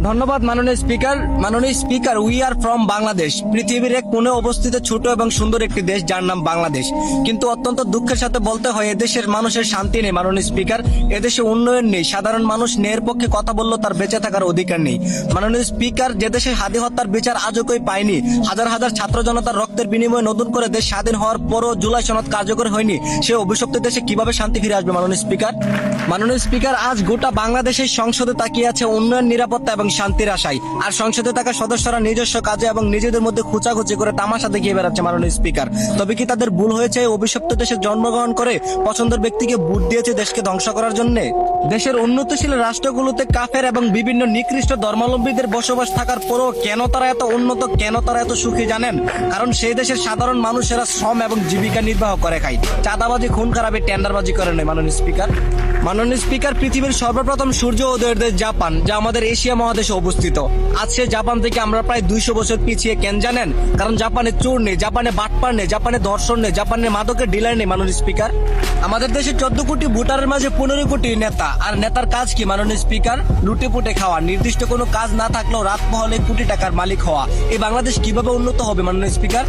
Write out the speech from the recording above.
ধন্যবাদ মাননীয় speaker we are from Bangladesh. পৃথিবীর এক কোণে অবস্থিত ছোট এবং সুন্দর একটি দেশ যার নাম বাংলাদেশ, কিন্তু অত্যন্ত দুঃখের সাথে বলতে হয় এদেশের মানুষের শান্তি নেই। মাননীয় স্পিকার, এদেশে উন্নয়ন নেই, সাধারণ মানুষ ন্যায়ের পক্ষে কথা বললেও তার বেঁচে থাকার অধিকার নেই। মাননীয় স্পিকার, যে দেশে হাদি হত্যার বিচার আজও কেউ পায়নি, হাজার হাজার ছাত্র জনতার রক্তের বিনিময়ে নতুন করে দেশ স্বাধীন হওয়ার পরও জুলাই সনদ কার্যকর হয়নি, সে অভিশপ্ত দেশে কিভাবে শান্তি ফিরে আসবে? মাননীয় স্পিকার, আজ গোটা বাংলাদেশের সংসদে তাকিয়ে আছে উন্নয়ন, নিরাপত্তা এবং শান্তির আশায়, আর সংসদে থাকা সদস্যরা নিজস্ব কাজে এবং নিজেদের মধ্যে খুচাখুচি করে তামাশা দেখিয়ে বেড়াচ্ছে। মাননীয় স্পিকার, তবে কি তাদের ভুল হয়েছে অভিশপ্ত দেশে জন্মগ্রহণ করে পছন্দের ব্যক্তিকে ভোট দিয়েছে দেশকে ধ্বংস করার জন্য? দেশের উন্নতিশীল রাষ্ট্রগুলোতে কাফের এবং বিভিন্ন নিকৃষ্ট ধর্মাবলম্বীদের বসবাস থাকার পরও কেন তারা এত উন্নত, কেন তারা এত সুখী জানেন? কারণ সেই দেশের সাধারণ মানুষেরা শ্রম এবং জীবিকা নির্বাহ করে খায়, চাঁদাবাজি, খুন খারাপি, টেন্ডারবাজি করে নেয়। মাননীয় স্পিকার, পৃথিবীর সর্বপ্রথম সূর্য উদয়ের দেশ জাপান, যা আমাদের এশিয়া মহাদেশে অবস্থিত। আজ সে জাপান থেকে আমরা প্রায় 200 বছর পিছিয়ে কেন জানেন? কারণ জাপানে চোর নেই, জাপানে বাটপার নেই, জাপানে ধর্ষণ নেই, জাপানে মাদকের ডিলার নেই। মাননীয় স্পিকার, আমাদের দেশে 14 কোটি ভোটারের মাঝে 15 কোটি নেতা, আর নেতার কাজ কি? মাননীয় স্পিকার, লুটে পুটে খাওয়া, নির্দিষ্ট কোনো কাজ না থাকলেও রাত পহলে কোটি টাকার মালিক হওয়া। এই বাংলাদেশ কিভাবে উন্নত হবে? মাননীয় স্পিকার।